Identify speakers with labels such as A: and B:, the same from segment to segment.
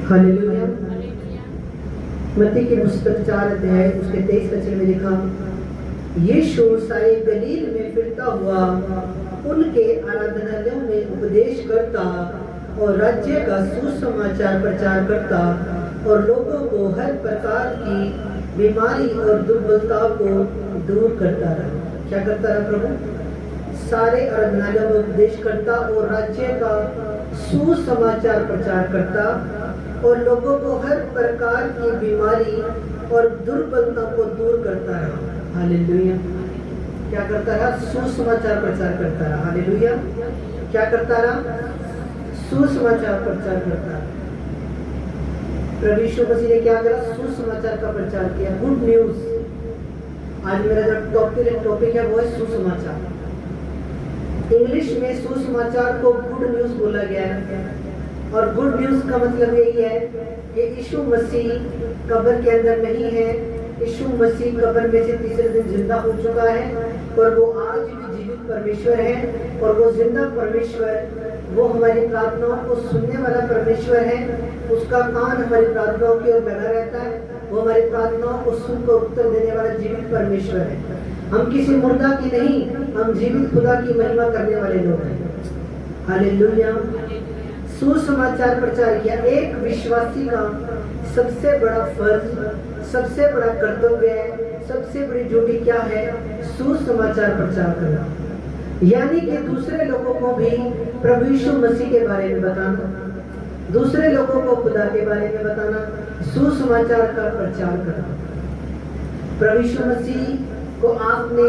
A: Hallelujah. मत्ती की पुस्तक 4 अध्याय उसके 23 वचन में लिखा, यीशु सारे गलील में फिरता हुआ उनके आराधनालयों में उपदेश करता और राज्य का सुसमाचार प्रचार करता और लोगों को हर प्रकार की बीमारी और दुर्बलता को दूर करता रहा। क्या करता रहा प्रभु? सारे आराधनालयों में उपदेश करता और राज्य का सुसमाचार प्रचार करता और लोगों को हर प्रकार की बीमारी और दुर्बलता को दूर करता रहा। हालेलुया। क्या करता रहा? सुसमाचार प्रचार करता रहा। हालेलुया। क्या करता रहा? सुसमाचार प्रचार करता रहा। प्रभु यीशु मसीह ने क्या करा? सुसमाचार का प्रचार किया, गुड न्यूज। आज मेरा जो टॉपिक है वो है सुसमाचार। इंग्लिश में सुसमाचार को गुड न्यूज बोला गया है और गुड न्यूज का मतलब यही है कि यीशु मसीह कब्र के अंदर नहीं है। यीशु मसीह कब्र में से तीसरे दिन जिंदा हो चुका है और वो आज भी जीवित परमेश्वर है और वो जिंदा परमेश्वर, वो हमारी प्रार्थनाओं को सुनने वाला परमेश्वर है। उसका कान हमारी प्रार्थनाओं की ओर लगा रहता है। वो हमारी प्रार्थनाओं को सुनकर उत्तर देने वाला जीवित परमेश्वर है। हम किसी मुर्दा की नहीं, हम जीवित खुदा की महिमा करने वाले लोग हैं। हालेलुया। सुसमाचार प्रचार किया। एक विश्वासी का सबसे बड़ा फर्ज, सबसे बड़ा कर्तव्य है, सबसे बड़ी ड्यूटी क्या है? सुसमाचार प्रचार करना, यानी कि दूसरे लोगों को भी प्रभु यीशु मसीह के बारे में बताना, दूसरे लोगों को खुदा के बारे में बताना, सुसमाचार का प्रचार करना। प्रभु यीशु मसीह को आपने,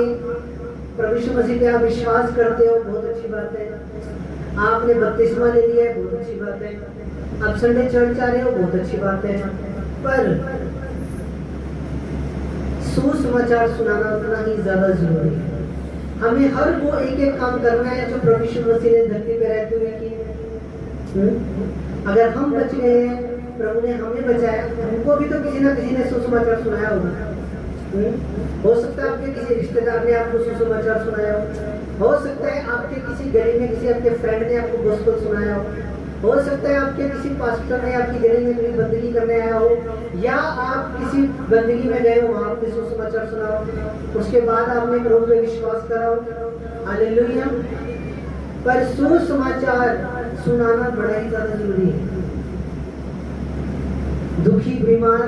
A: प्रभु यीशु मसीह पे आप विश्वास करते हो, बहुत अच्छी बात है। आपने बपतिस्मा ले लिया है, बहुत अच्छी बात है। आप संडे चर्च आ रहे हो, बहुत अच्छी बात है। पर सुसमाचार सुनाना उतना ही ज्यादा जरूरी है। हमें हर वो एक एक काम करना है जो प्रभु यीशु मसीह ने धरती पे रहते हुए किए। अगर हम बच गए हैं, प्रभु ने हमें बचाया, हमको भी तो किसी ना किसी ने सुसमाचार सुनाया होगा। हो सकता है आपके किसी रिश्तेदार ने आपको सुसमाचार सुनाया हो सकता है आपके किसी गली में किसी आपके फ्रेंड ने आपको गोस्पेल सुनाया हो सकता है आपके किसी पास्टर ने आपकी गली में कोई बंदगी करने आया हो, या आप किसी बंदगी में गए हो, वहां आपने सुसमाचार सुना हो, उसके बाद आपने प्रभु पे विश्वास करा हो। हालेलुया। पर सुसमाचार सुनाना बड़ा ही ज्यादा जरूरी है। दुखी, बीमार,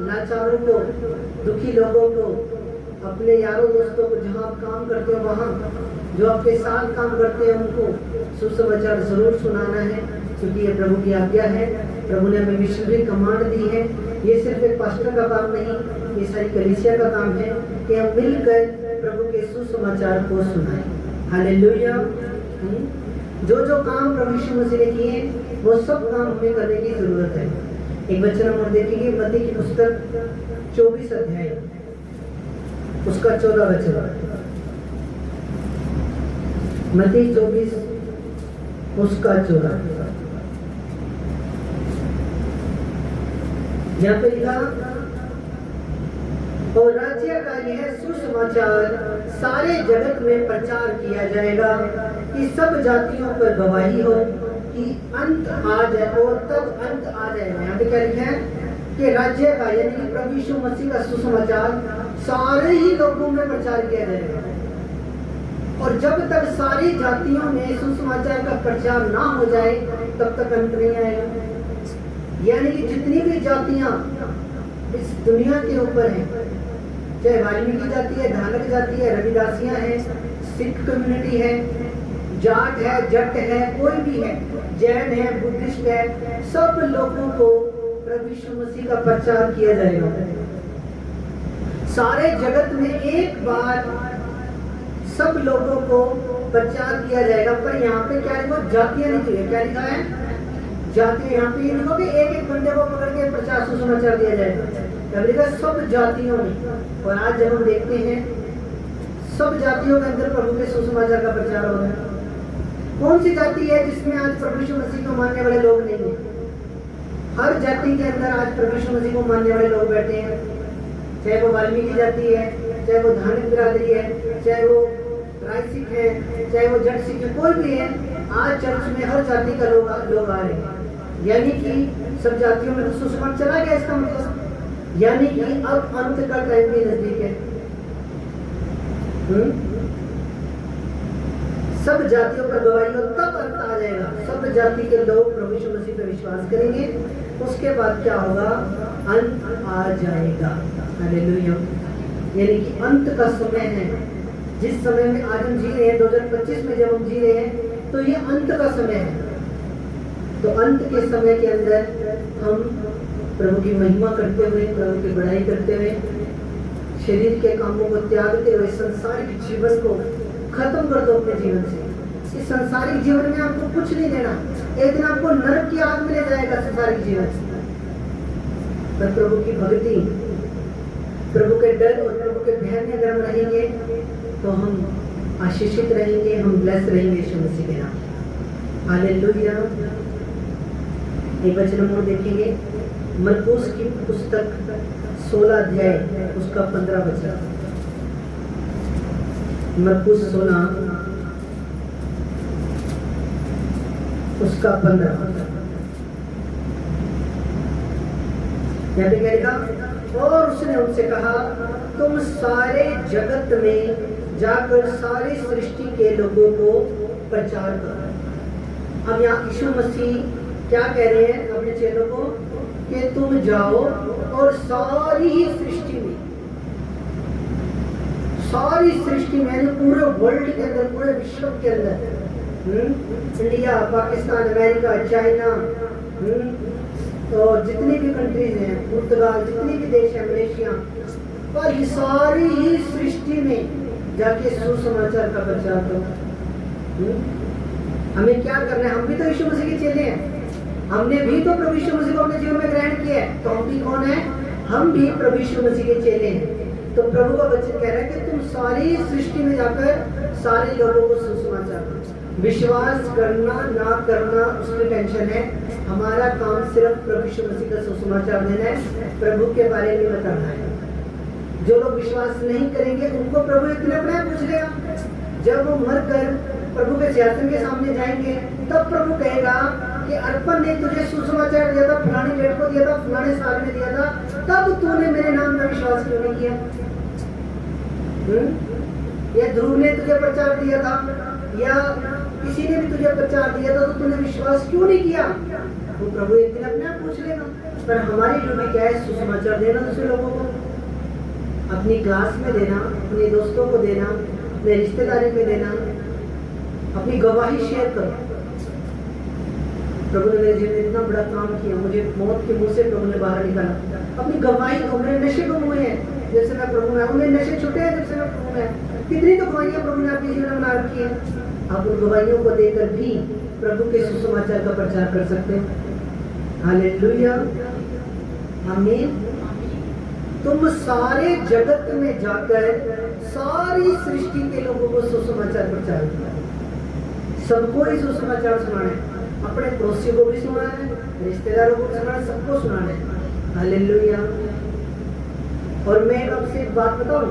A: लाचारों को, दुखी लोगों को, अपने यारों दोस्तों को, जहां आप काम करते हो वहां जो आपके साथ काम करते हैं उनको सुसमाचार जरूर सुनाना है, क्योंकि ये प्रभु की आज्ञा है। प्रभु ने हमें मिशनरी कमांड दी है। ये सिर्फ एक पास्टर का काम नहीं, ये सारी कलीसिया का काम है कि हम मिलकर प्रभु के सुसमाचार को सुनाएं। हालेलुया। जो जो काम प्रभु यीशु मसीह ने किए वो सब काम हमें करने की जरूरत है। एक वचन हम देखेंगे, मत्ती की पुस्तक 24 अध्याय उसका 14 वचन। मत्ती 24 उसका 14, यहाँ पे लिखा, और राज्य का यह सुसमाचार सारे जगत में प्रचार किया जाएगा कि सब जातियों पर गवाही हो कि अंत आ जाए, और तब अंत आ जाएगा। यहाँ पे क्या लिखा है कि राज्य का, यानी कि प्रभु यीशु मसीह का सुसमाचार सारे ही लोगों में प्रचार किया जाएगा, और जब तक सारी जातियों में सुसमाचार का प्रचार ना हो जाए तब तक अंत नहीं आएगा। यानी कि जितनी भी जातियां इस दुनिया के ऊपर हैं, चाहे वाल्मीकि जाति है, धानक जाति है, रविदासियां हैं, सिख कम्युनिटी है, जाट है, जट है, कोई भी है, जैन है, बुद्धिस्ट है, सब लोगों को प्रभु यीशु मसीह का प्रचार किया जाएगा। सारे जगत में एक बार सब लोगों को प्रचार किया जाएगा। पर यहाँ पे क्या लिखा? जातियां लिखी है। क्या लिखा है? जाति। यहाँ पे लिखो कि एक एक बंदे को पकड़ के प्रचार सुसमाचार दिया जाएगा। लिखा सब जातियों में। और आज जब हम देखते हैं सब जातियों के अंदर प्रभु के सुसमाचार का प्रचार हो रहा है। कौन सी जाति है जिसमें आज प्रभु यीशु मसीह को मानने वाले लोग नहीं है? हर जाति के अंदर आज प्रभु यीशु मसीह को मानने वाले लोग बैठे हैं, चाहे वो वाल्मीकि जाति है, चाहे वो धार्मिक बिरादरी है, चाहे वो राय सिख है, चाहे वो जट सिख है, कोई भी है। आज चर्च में हर जाति का लोग आ रहे हैं। यानी कि सब जातियों में तो सुसमाचार चला गया, इसका मतलब यानी कि अब अंत का टाइम भी नजदीक है। सब जातियों पर गवाही हो, तब अंत आ जाएगा। सब जाति के लोग प्रभु यीशु मसीह पर विश्वास करेंगे, उसके बाद क्या होगा, अंत आ जाएगा। हालेलुया। यानी कि अंत का समय है। जिस समय में आज हम जी रहे हैं, 2025 में जब हम जी रहे हैं, तो ये अंत का समय है। तो अंत के समय के अंदर हम प्रभु की महिमा करते हुए, प्रभु की बड़ाई करते हुए, शरीर के कामों को त्यागते हुए संसारिक जीवन को खत्म कर दो अपने जीवन से। इस संसारिक जीवन में आपको कुछ नहीं देना, एक दिन आपको नरक की आग में ले जाएगा संसारिक जीवन से। पर प्रभु की भक्ति, प्रभु के डर और प्रभु के भय में अगर हम रहेंगे तो हम आशीषित रहेंगे, हम ब्लेस रहेंगे यीशु मसीह के नाम। हालेलुया। एक वचन हम देखेंगे, मरकुस की पुस्तक 16 अध्याय उसका 15 वचन। मरकुस 16 उसका 15। यहाँ पे क्या लिखा, और उसने उनसे कहा, तुम सारे जगत में जाकर सारी सृष्टि के लोगों को प्रचार करो। अब यहाँ यीशु मसीह क्या कह रहे हैं अपने चेलों को, कि तुम जाओ और सारी ही सृष्टि में, सारी सृष्टि में यानी पूरे वर्ल्ड के अंदर, पूरे विश्व के अंदर, इंडिया, पाकिस्तान, अमेरिका, चाइना, और जितनी भी कंट्रीज हैं, पुर्तगाल, जितनी भी देश है, मलेशिया, पर ये सारी ही सृष्टि में जाके सुसमाचार का प्रचार करो। हमें क्या करना है, हम भी तो यीशु मसीह के चेले हैं, हमने भी तो प्रभु यीशु मसीह को अपने जीवन में ग्रहण किया है, तो हम भी कौन है, हम भी प्रभु यीशु मसीह के चेले हैं। तो प्रभु का वचन कह रहा है कि तुम सारी सृष्टि में जाकर सारे लोगों को सुसमाचार करो। विश्वास करना ना करना उसकी टेंशन है, हमारा काम सिर्फ प्रभु यीशु मसीह का सुसमाचार देना है, प्रभु के बारे में बताना है। जो लोग विश्वास नहीं करेंगे उनको प्रभु एक दिन अपने आप पूछ लेगा। जब वो मर कर प्रभु के सिंहासन के सामने जाएंगे, तब प्रभु कहेगा कि अर्पण ने तुझे सुसमाचार दिया था, फलानी डेट को दिया था, फलाने साल में दिया था, तब तूने मेरे नाम में विश्वास क्यों नहीं किया? या ध्रुव ने तुझे प्रचार दिया था, या किसी ने भी तुझे प्रचार दिया था, तो तूने विश्वास क्यों नहीं किया? वो प्रभु एक दिन अपने आप पूछ लेगा। पर हमारी ड्यूटी क्या है, सुसमाचार देना दूसरे लोगों को, अपनी क्लास में देना, अपने दोस्तों को देना, अपने रिश्तेदारी में देना, अपनी गवाही शेयर करो। प्रभु ने मेरे जीवन में इतना बड़ा काम किया, मुझे मौत के मुंह से प्रभु ने बाहर निकाला। अपनी गवाही दो, मेरे नशे कम हुए हैं जब से मैं प्रभु में आया, मेरे नशे छूटे हैं जब से मैं प्रभु में आया। कितनी तो गवाहियां प्रभु ने आपके जीवन में बना रखी है, आप उन गवाहियों को देकर भी प्रभु के सुसमाचार का प्रचार कर सकते हैं। हालेलुया, आमीन। तुम सारे जगत में जाकर सारी सृष्टि के लोगों को सुसमाचार प्रचार किया। सबको ही सुसमाचार सुनाना है, अपने पड़ोसी को भी सुनाना है, रिश्तेदारों को सुनाना है, सबको सुनाना है। हालेलुया। और मैं आपसे एक बात बताऊं,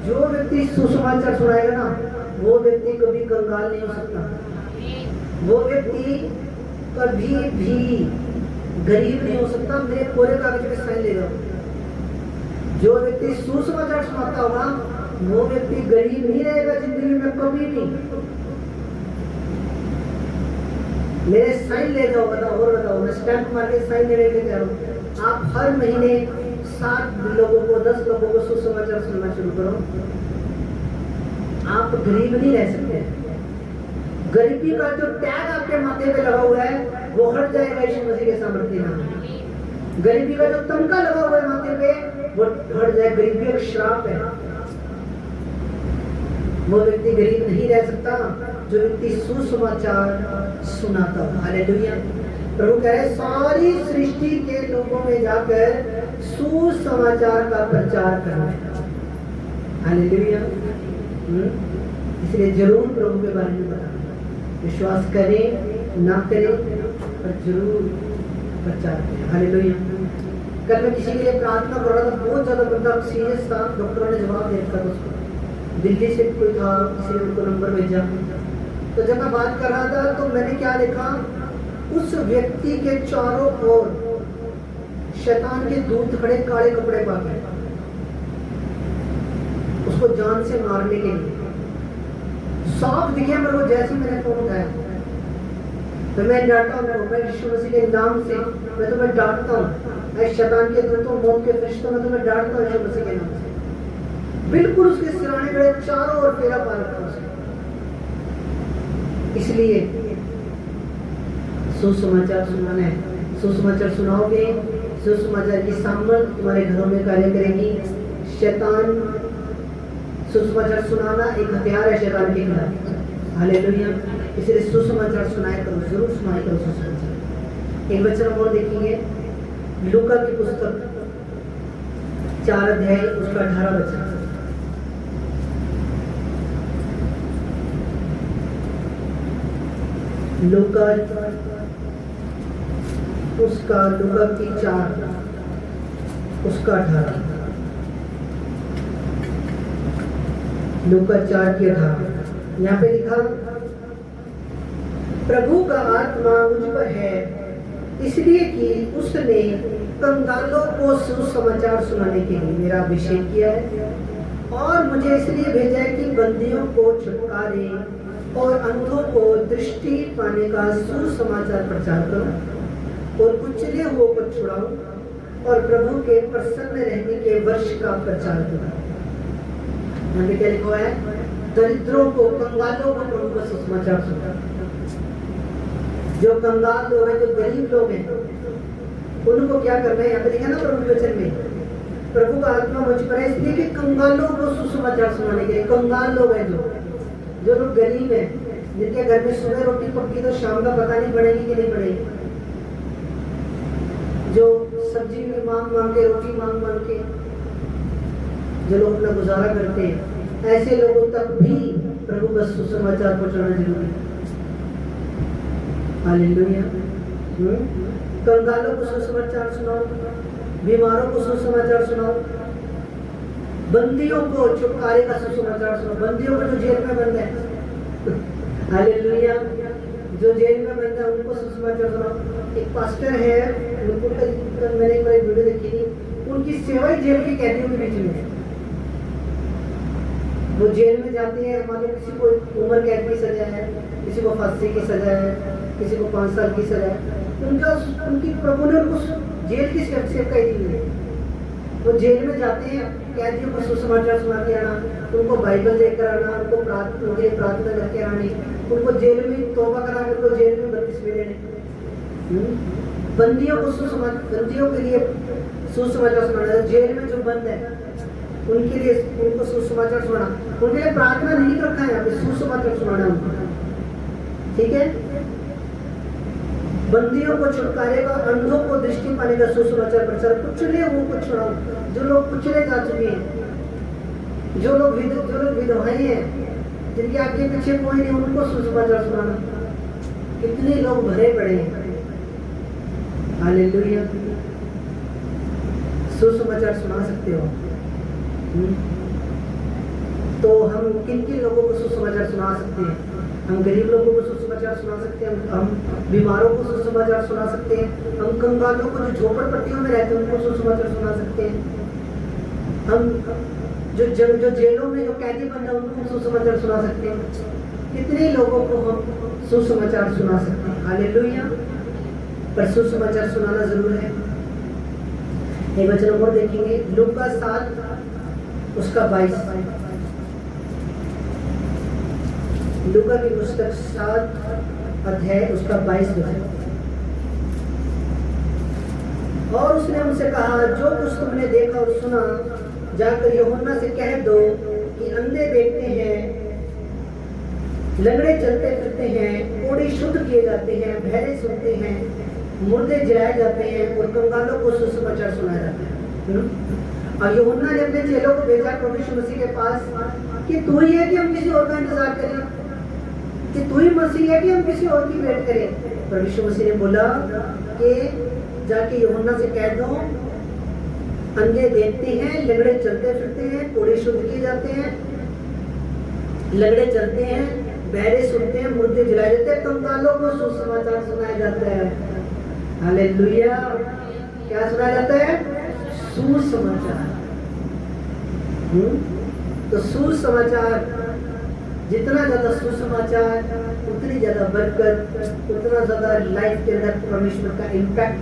A: जो व्यक्ति सुसमाचार सुनाएगा ना, वो व्यक्ति कभी कंगाल नहीं हो सकता, वो व्यक्ति कभी भी गरीब नहीं हो सकता। मेरे पूरे कागज पे साइन ले जाओ। जो व्यक्ति सुसमाचार सुनाता होगा वो व्यक्ति गरीब नहीं रहेगा जिंदगी में कभी भी। मेरे साइन ले जाओ, बताओ और बताओ, मैं स्टैंप मार के साइन लेने के तैयार हूँ। आप हर महीने 7 लोगों को, 10 लोगों को सुसमाचार सुनना शुरू करो। आप गरीब नहीं रह सकते। गरीबी का जो टैग आपके माथे पे लगा हुआ है वो हट जाएगा यीशु मसीह के सामर्थ्य नाम। गरीबी का जो तमका लगा हुआ है माथे पे वो हट जाए। गरीबी एक श्राप है। वो व्यक्ति गरीब नहीं रह सकता जो व्यक्ति सुसमाचार सुनाता हो। हालेलुया। प्रभु कह रहे सारी सृष्टि के लोगों में जाकर सुसमाचार का प्रचार करना। हालेलुया। इसलिए जरूर प्रभु के बारे में बताना। विश्वास करें ना करें पर जरूर प्रचार करें। हालेलुया। कल मैं किसी के लिए प्रार्थना कर रहा था, बहुत ज्यादा बंदा सीरियस था, डॉक्टरों ने जवाब दिया था उसको। दिल्ली से कोई था, किसी ने उनको नंबर भेजा, तो जब मैं बात कर रहा था तो मैंने क्या लिखा उस व्यक्ति के चारों ओर शैतान के दूत खड़े काले कपड़े पाके उसको जान से मारने के लिए साफ दिखे। मेरे को जैसे मैंने फोन उठाया तो मैं डांटा हूँ, मैं यीशु मसीह के नाम से मैं तुम्हें डांटता हूँ, मैं शैतान के दूतों मौत के फरिश्तों में तुम्हें डांटता हूँ यीशु मसीह के नाम से। बिल्कुल उसके सिराने गड़े चारों ओर फेरा पा रखा उसने। इसलिए सुसमाचार सुनाना है। सुसमाचार सुनाओगे, सुसमाचार की सामर्थ तुम्हारे घरों में कार्य करेगी। शैतान सुसमाचार सुनाना एक हथियार है शैतान के खिलाफ। हालेलुया। इसलिए सुसमाचार सुनाया करो, जरूर सुनाया करो सुसमाचार। एक वचन और देखेंगे, लूका की पुस्तक 4 अध्याय उसका 18 वचन। लूका की 4 उसका 18। लूका 4 की 18 यहाँ पे लिखा, प्रभु का आत्मा मुझ पर है इसलिए कि उसने कंगालों को सुसमाचार सुनाने के लिए मेरा अभिषेक किया है, और मुझे इसलिए भेजा है कि बंदियों को छुटकारे और अंधों को दृष्टि पाने का सुसमाचार प्रचार करूं, और कुचले हुओं को छुड़ाऊं, और प्रभु के प्रसन्न रहने के वर्ष का प्रचार करूं। यहाँ पे क्या लिखा है? दरिद्रों को, कंगालों को प्रभु का सुसमाचार सुना। जो कंगाल लोग हैं, जो गरीब लोग हैं, उनको क्या करना है? यहाँ पे लिखा ना प्रभु के वचन में, प्रभु का आत्मा मुझ पर है इसलिए कि कंगालों को सुसमाचार सुनाने के लिए। कंगाल लोग हैं जो लोग गरीब हैं, जिनके घर में सुबह रोटी पकती तो शाम का पता नहीं पड़ेगी कि नहीं पड़ेगी, जो सब्जी में मांग के, रोटी मांग के जो लोग अपना गुजारा करते हैं, ऐसे लोगों तक भी प्रभु का सुसमाचार पहुंचाना जरूरी है। हालेलुया। कंगालों को सुसमाचार सुनाओ, बीमारों को सुसमाचार सुनाओ, बंदियों को छुटकारे का सुसमाचार सुनाओ। बंदियों को जो जेल में बंद है, हालेलुया, जो जेल में बंद है उनको सुसमाचार सुनाओ। एक पास्टर है, उनको मैंने एक बार वीडियो देखी थी, उनकी सेवा ही जेल के कैदियों के बीच में है। वो जेल में जाते हैं, मान लो किसी को उम्र कैद की सजा है, किसी को फांसी की सजा है, किसी को 5 साल की सजा है, उनकी प्रभु ने उनको जेल की सेवकाई दी है। वो जेल में जाते हैं, कैदियों को सुसमाचार सुना के आना, उनको बाइबल देकर आना, उनको उनके लिए प्रार्थना करके आनी, उनको जेल में तौबा करा के उनको जेल में 32 देने। बंदियों को बंदियों के लिए सुसमाचार सुनाना, जेल में जो बंद है उनके लिए उनको सुसमाचार सुनाना, उनके लिए प्रार्थना नहीं रखा है यहाँ पे, सुसमाचार सुनाना उनको, ठीक है। बंदियों को छुटकारे का, अंधों को दृष्टि पाने का सुसमाचार प्रचार, कुचले हुओं को छुड़ाओ। जो लोग कुचले जा चुके हैं, जो लोग विधवाएं हैं, जिनके आगे पीछे कोई नहीं, उनको सुसमाचार सुनाना। कितने लोग भरे पड़े हैं, हालेलुया। सुसमाचार सुना सकते हो। तो हम किन किन लोगों को सुसमाचार सुना सकते हैं? हम गरीब लोगों को सुसमाचार सुना सकते हैं, हम बीमारों को सुसमाचार सुना सकते हैं, हम कंगालों को जो झोपड़पट्टियों में रहते हैं उनको सुसमाचार सुना सकते हैं, हम जो जेलों में जो कैदी बंद है उनको सुसमाचार सुना सकते हैं। कितने लोगों को हम सुसमाचार सुना सकते हैं, हालेलुया। पर सुसमाचार सुनाना जरूर है। एक वचन और देखेंगे, लूका 7 उसका 22। लूका की पुस्तक 7 अध्याय उसका 22 वचन। और उसने उनसे कहा, जो कुछ तुमने देखा और सुना जाकर यूहन्ना से कह दो कि अंधे देखते हैं, लंगड़े चलते फिरते हैं, कोढ़ी शुद्ध किए जाते हैं, बहरे सुनते हैं, मुर्दे जिलाए जाते हैं, और कंगालों को सुसमाचार सुनाया जाता है। और यूहन्ना ने अपने चेलों को भेजा प्रभु यीशु मसीह के पास कि तू ही है कि हम किसी और का इंतजार करें, कि तू ही मसीह है कि हम किसी और की वेट करें। प्रभु यीशु मसीह ने बोला कि जाके यूहन्ना से कह दो, अंधे देखते हैं, लंगड़े चलते फिरते हैं, कोढ़े शुद्ध किए जाते हैं, लंगड़े चलते हैं, बहरे सुनते हैं, मुर्दे जलाए जाते हैं, कंगालों को सुसमाचार सुनाया जाता है। हालेलुया। क्या सुनाया जाता है? सुसमाचार। तो सुसमाचार, जितना ज्यादा सुसमाचार उतनी ज्यादा बरकत, उतना ज्यादा लाइफ के अंदर परमेश्वर का इम्पैक्ट,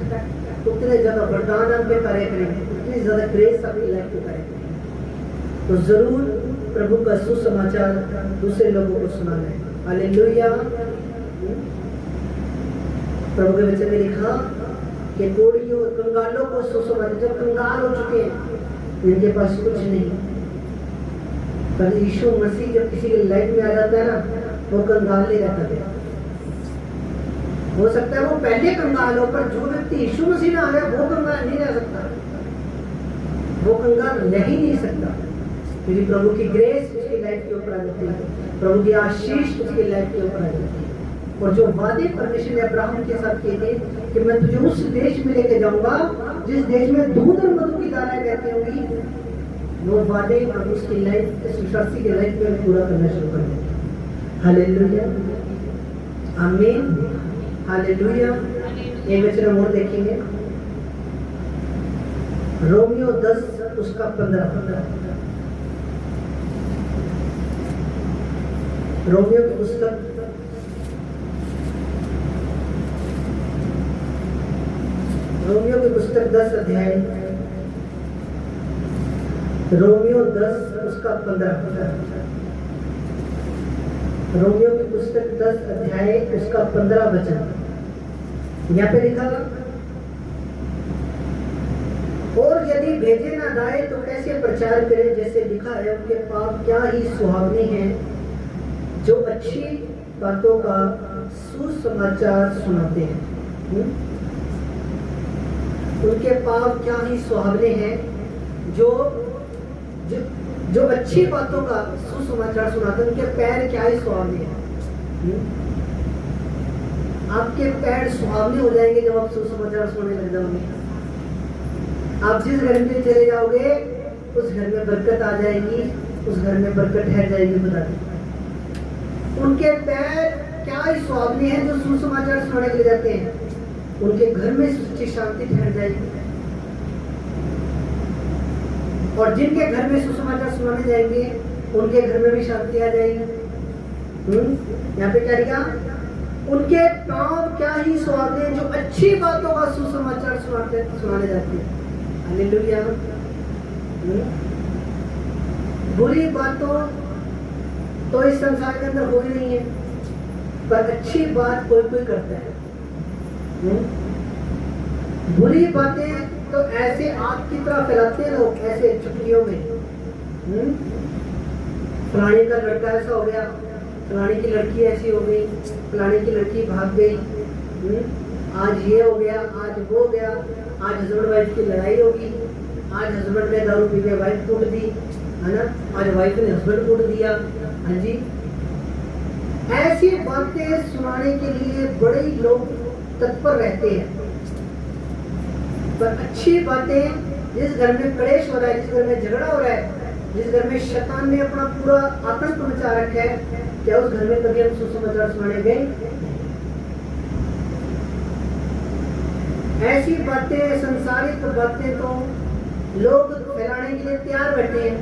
A: उतने ज्यादा वरदान हम पे कार्य करेंगे, उतनी ज्यादा ग्रेस अपनी लाइफ पे कार्य करेंगे। तो जरूर प्रभु का सुसमाचार दूसरे लोगों को सुनाना है। हालेलुया। प्रभु के वचन में लिखा कि कोढ़ियों कंगालों को सुसमाचार, जब कंगाल हो चुके हैं, इनके पास कुछ नहीं, पर यीशु मसीह जब किसी की लाइफ में आ जाता है ना, वो कंगाल नहीं रहता है। हो सकता है वो पहले कंगाल हो, पर जो व्यक्ति यीशु मसीह में आ गया वो कंगाल नहीं रह सकता, वो कंगाल रह ही नहीं सकता, क्योंकि प्रभु की ग्रेस उसकी लाइफ के ऊपर आ जाती है, प्रभु की आशीष उसकी लाइफ के ऊपर आ जाती है। और जो वादे परमेश्वर ने अब्राहम के साथ किए थे कि मैं तुझे उस देश में लेके जाऊंगा जिस देश में दूध और मधु की धाराएं बहती होंगी, वो वादे प्रभु उसकी लाइफ, इस विश्वासी की लाइफ में पूरा करना शुरू कर देंगे। हालेलुया, आमीन, हालेलुया। एक वचन और देखेंगे, रोमियो 10 उसका 15। रोमियो की पुस्तक रोमियो की पुस्तक 10 अध्याय, रोमियो 10 उसका 15। रोमियो की पुस्तक 10 अध्याय उसका 15 वचन यहाँ पे लिखा, और यदि भेजे ना जाए तो कैसे प्रचार करें, जैसे लिखा है उनके पाप क्या ही सुहावने हैं जो अच्छी बातों का सुसमाचार सुनाते हैं। उनके पाप क्या ही सुहावने हैं जो जो जो अच्छी बातों का सुसमाचार सुनाते हैं, उनके पैर क्या ही सुहावने हैं। आपके पैर सुहावने हो जाएंगे जब आप सुसमाचार सुनने लग जाओगे। आप जिस घर में चले जाओगे उस घर में बरकत आ जाएगी, उस घर में बरकत ठहर जाएगी। बता दें, उनके पैर क्या ही सुहावने हैं जो सुसमाचार सुनाने के लिए जाते हैं, उनके घर में सच्ची शांति ठहर जाएगी। और जिनके घर में सुसमाचार सुनाने जाएंगे उनके घर में भी शांति आ जाएगी। यहाँ पे क्या लिखा, उनके पांव क्या ही सुहावने हैं जो अच्छी बातों का सुसमाचार सुनाने जाते हैं। हालेलुया। बुरी बातों तो इस संसार के अंदर हो ही नहीं है, पर अच्छी बात कोई कोई करता है। बुरी बातें तो ऐसे आग की तरह फैलाते हैं लोग, ऐसे चुटकियों में। फलाने का लड़का ऐसा हो गया, फलाने की लड़की ऐसी हो गई, फलाने की लड़की भाग गई, आज ये हो गया, आज वो हो गया, आज हस्बैंड वाइफ की लड़ाई होगी, आज हस्बैंड ने दारू पी के वाइफ कूट दी, है ना, आज वाइफ ने हस्बैंड कूट दिया। हाँ जी, ऐसी बातें सुनाने के लिए बड़े ही लोग तत्पर रहते हैं, पर अच्छी बातें, जिस घर में क्लेश हो रहा है, जिस घर में झगड़ा हो रहा है, जिस घर में शैतान ने अपना पूरा आतंक मचा रखा है, क्या उस घर में कभी हम सुसमाचार सुनाने गए? ऐसी बातें, संसारिक बातें तो लोग फैलाने के लिए तैयार बैठे हैं,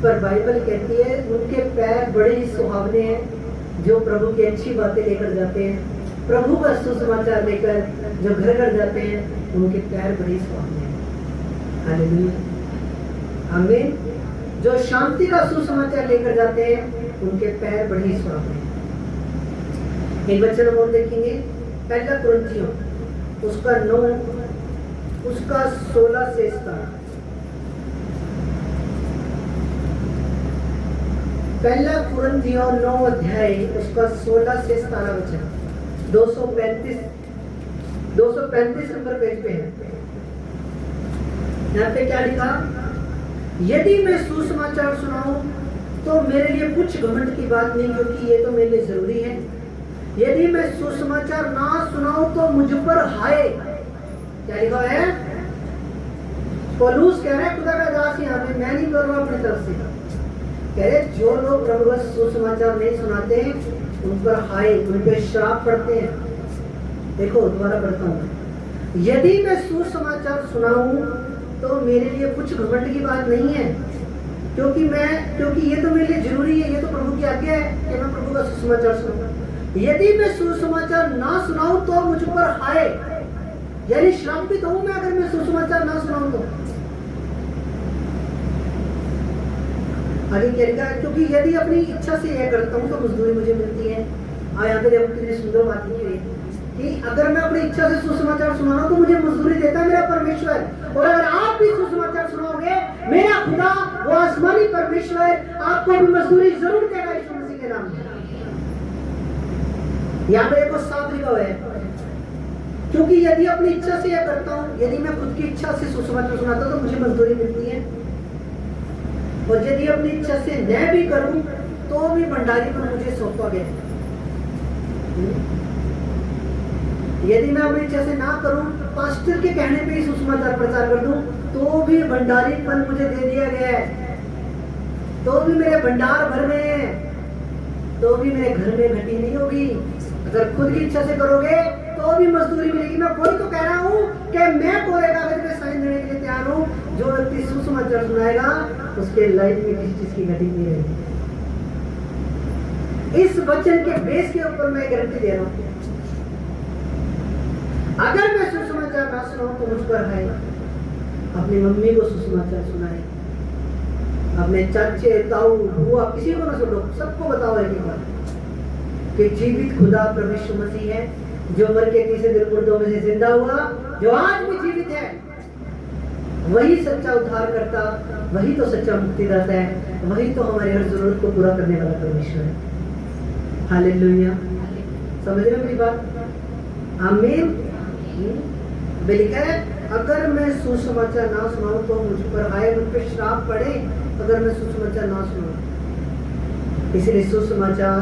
A: पर बाइबल कहती है उनके पैर बड़े ही सुहावने हैं जो प्रभु की अच्छी बातें लेकर जाते हैं, प्रभु का सुसमाचार लेकर जो घर घर जाते हैं, उनके पैर बड़े सुहावने हैं। हालेलुया, आमीन। जो शांति का सुसमाचार लेकर जाते हैं, उनके पैर बड़े ही सुहावने हैं। एक वचन और देखेंगे, पहला कुरिन्थियों उसका 9 उसका 16 से 17। पहला कुरिन्थियों 9 अध्याय उसका 16 से 17 वचन 235 नंबर पेज पे है। यहाँ पे क्या लिखा, यदि मैं सुसमाचार सुनाऊं तो मेरे लिए कुछ घमंड की बात नहीं, क्योंकि ये तो मेरे लिए जरूरी है। यदि मैं सुसमाचार ना सुनाऊं तो मुझ पर हाय। क्या लिखा है? पौलुस कह रहा है, खुदा का दास यहाँ पे, मैं नहीं कर रहा अपनी तरफ से, कह रहे जो लोग प्रभु का सुसमाचार नहीं सुनाते उन पर हाय, उन पे श्राप पड़ते हैं। देखो दोबारा पढ़ता हूँ, यदि मैं सुसमाचार सुनाऊं तो मेरे लिए कुछ घमंड की बात नहीं है, क्योंकि ये तो मेरे लिए जरूरी है, ये तो प्रभु की आज्ञा है कि मैं प्रभु का सुसमाचार सुनाऊं। यदि मैं सुसमाचार ना सुनाऊं तो मुझ पर हाय, यानी श्रापित हूं मैं अगर मैं सुसमाचार ना सुनाऊं तो। आगे क्या लिखा है, क्योंकि यदि अपनी इच्छा से यह करता हूं तो मजदूरी मुझे मिलती है। यहाँ पे देखो कितनी सुंदर बात लिखी है कि अगर मैं अपनी इच्छा से सुसमाचार सुनाऊं तो मुझे मजदूरी देता है मेरा परमेश्वर। और अगर आप भी सुसमाचार सुनाओगे, मेरा खुदा वो आसमानी परमेश्वर आपको भी मजदूरी जरूर देगा यीशु मसीह के नाम में। यहाँ पे देखो साफ लिखा हुआ है, क्योंकि यदि अपनी इच्छा से यह करता हूँ, यदि मैं खुद की इच्छा से सुसमाचार सुनाता हूँ तो मुझे मजदूरी मिलती है, और यदि अपनी इच्छा से न भी करूं तो भी भंडारी पर मुझे सौंपा गया। यदि मैं अपनी इच्छा से ना करूं, पास्टर के कहने पे ही सुसमाचार प्रचार कर दूं तो भी भंडारी पर मुझे दे दिया गया है, तो भी मेरे भंडार भर में है, तो भी मेरे घर में घटी नहीं होगी। अगर खुद की इच्छा से करोगे तो भी मजदूरी मिलेगी। मैं वही तो कह रहा हूँ कि मैं कोरे कागज में साइन देने के लिए तैयार हूँ। जो व्यक्ति सुसमाचार सुनाएगा उसके लाइफ में किसी चीज की घटी नहीं रहेगी। इस वचन के बेस के ऊपर मैं गारंटी दे रहा हूँ, अगर मैं सुसमाचार ना सुनाऊं तो मुझ पर है। अपनी मम्मी को सुसमाचार सुनाए, अपने चाचे ताऊ बुआ किसी को ना सुनो, सबको बताओ एक बार कि जीवित खुदा प्रभु यीशु मसीह है, जो मर के तीसरे दिन मुर्दों में से जिंदा हुआ, जो आज भी जीवित है। वही सच्चा उद्धार करता, वही तो सच्चा मुक्तिदाता है, वही तो हमारी हर जरूरत को पूरा करने वाला परमेश्वर है। हालेलुया, समझ रहे मेरी बात? आमीन। लिखा है, अगर मैं सुसमाचार ना सुनाऊं तो मुझ पर हाय, मुझ पर श्राप पड़े अगर मैं सुसमाचार ना सुनाऊं। इसलिए सुसमाचार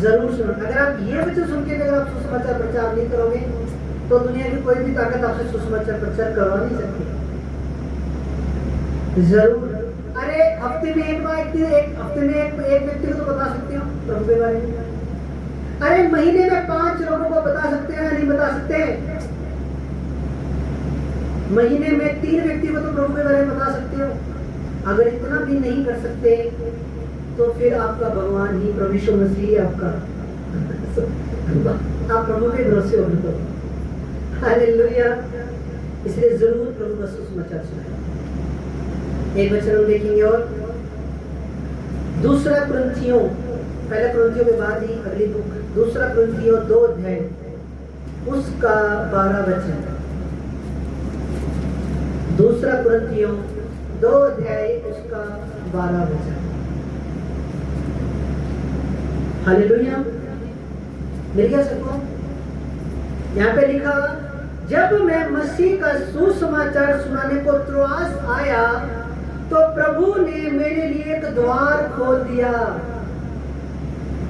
A: जरूर सुनो। अगर आप ये वचन सुन के अगर आप सुसमाचार प्रचार नहीं करोगे तो दुनिया की कोई भी ताकत आपसे सुसमाचार प्रचार करवा नहीं सकती। जरूर, अरे हफ्ते में एक बार एक हफ्ते में एक व्यक्ति को तो बता सकते हो प्रभु के बारे में। अरे महीने में 5 लोगों को बता सकते हैं, नहीं बता सकते? महीने में 3 व्यक्ति को तो प्रभु के बारे में बता सकते हो। अगर इतना भी नहीं कर सकते तो फिर आपका भगवान ही प्रभु यीशु मसीह आपका आप प्रभु के भरोसे हो तो। हालेलुया। इसलिए जरूर प्रभु का सुसमाचार सुनाएं। एक वचन हम देखेंगे और दूसरा कुरिन्थियों, पहला कुरिन्थियों के बाद ही अगली बुक, दूसरा कुरिन्थियों 2 अध्याय उसका 12 वचन। दूसरा कुरिन्थियों 2 अध्याय उसका 12 वचन। हालेलुया, मिल गया सबको? यहाँ पे लिखा, जब मैं मसीह का सुसमाचार सुनाने को त्रोआस आया तो प्रभु ने मेरे लिए एक द्वार खोल दिया।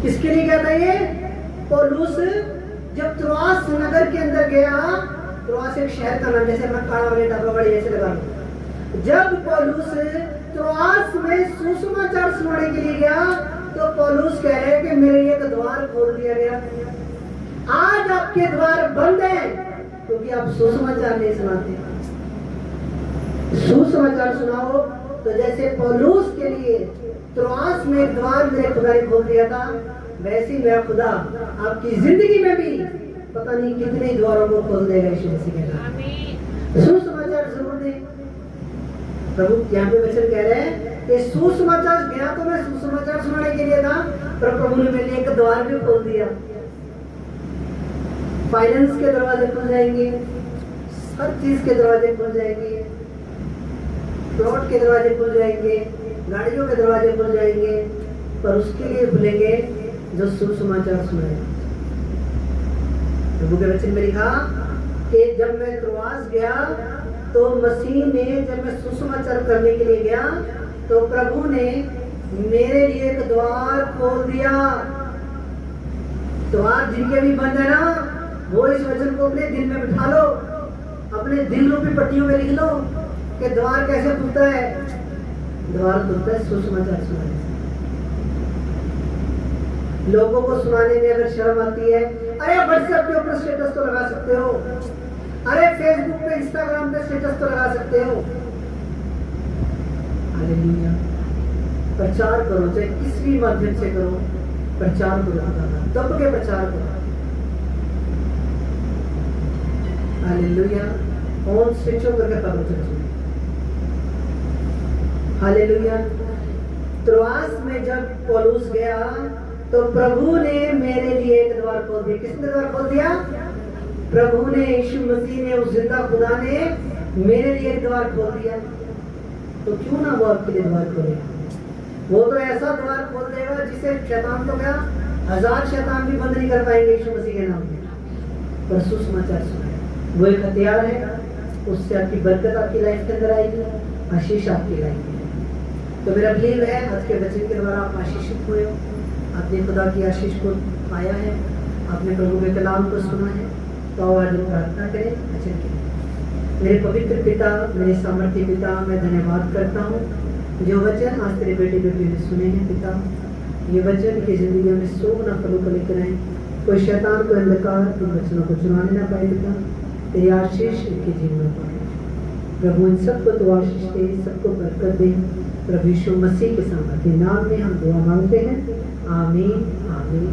A: किसके लिए गया था ये? पौलुस जब त्रोआस नगर के अंदर गया, त्रोआस एक शहर का नाम, जैसे मैं काड़ा वाले डब्बा वाले ऐसे लगा। जब पौलुस त्रोआस में सुसमाचार सुनाने के लिए गया तो पौलुस कह रहे हैं कि मेरे लिए एक द्वार खोल दिया गया। आज आपके द्वार बंद है क्योंकि आप सुसमाचार नहीं सुनाते। सुसमाचार सुनाओ तो जैसे पौलुस के लिए त्रोआस में एक द्वार मेरे खुदा ने खोल दिया था, वैसे मेरा खुदा आपकी जिंदगी में भी पता नहीं कितने द्वारों को खोल देगा यीशु मसीह के नाम। सुसमाचार जरूर दे। प्रभु यहाँ पे वचन कह रहे हैं कि सुसमाचार गया तो मैं सुसमाचार सुनाने के लिए था, पर प्रभु ने मेरे लिए एक द्वार भी खोल दिया। फाइनेंस के दरवाजे खुल जाएंगे, हर चीज के दरवाजे खुल जाएंगे, प्लॉट के दरवाजे खुल जाएंगे, गाड़ियों के दरवाजे खुल जाएंगे, पर उसके लिए खुलेंगे जो सुसमाचार सुनाए। प्रभु के वचन में लिखा कि जब मैं त्रोआस गया तो मसीह ने, जब मैं सुसमाचार करने के लिए गया तो प्रभु ने मेरे लिए एक द्वार खोल दिया। द्वार जिनके भी बंद है ना, वो इस वचन को अपने दिल में बिठा लो, अपने दिल रूपी पट्टियों में लिख लो कि द्वार कैसे खुलता है। द्वार खुलता है सुसमाचार सुनाने से। लोगों को सुनाने में अगर शर्म आती है, अरे व्हाट्सएप के ऊपर स्टेटस तो लगा सकते हो, अरे फेसबुक पे इंस्टाग्राम पे स्टेटस तो लगा सकते हो। हालेलुया। प्रचार करो, चाहे किस भी माध्यम से करो, प्रचार करो, दब के प्रचार करो। हालेलुया। फोन स्विच ऑफ करके पकड़ो चर्च में। हालेलुया। त्रोआस में जब पौलुस गया तो प्रभु ने मेरे लिए एक द्वार खोल दिया। किसने द्वार खोल दिया? प्रभु ने, यीशु मसीह ने, उस जिंदा खुदा ने मेरे लिए एक द्वार खोल दिया। तो क्यों ना वो आपके लिए द्वार खोले? वो तो ऐसा द्वार खोल देगा जिसे शैतान तो क्या 1000 शैतान भी बंद नहीं कर पाएंगे यीशु मसीह के नाम में। पर सुसमाचार सुनाए, वो एक हथियार है, उससे आपकी बरकत आपकी लाइफ के अंदर आएगी, आशीष आपकी लाइफ में। तो मेरा बिलीव है आज के वचन के द्वारा आप आशीषित हुए हो, आपने खुदा की आशीष को पाया है, आपने प्रभु के कलाम को सुना है। तो आज प्रार्थना करें वचन के लिए। मेरे पवित्र पिता, मेरे सामर्थ्य पिता, मैं धन्यवाद करता हूँ जो वचन आज तेरे बेटे बेटी ने सुने हैं पिता, ये वचन की जिंदगी में 100 गुना फलों को लेकर आए। कोई शैतान, कोई अंधकार इन वचनों को चुराने ना पाए पिता, तेरी आशीष इनके जीवन में पाए। प्रभु इन सबको तो आशीष दे, सबको बरकत दे। प्रभु यीशु मसीह के सामर्थ्य नाम में हम दुआ मांगते हैं। आमीन, आमीन।